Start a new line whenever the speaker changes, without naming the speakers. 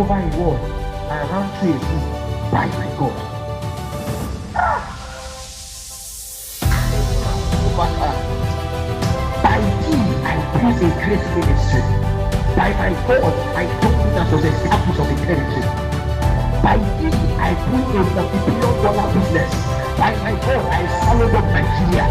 over a wall and ran through a pool by my God. By thee I built a great ministry. By my God I took it as was established of a territory. By thee I put a multi-billion-dollar business. By my God I swallowed up Nigeria.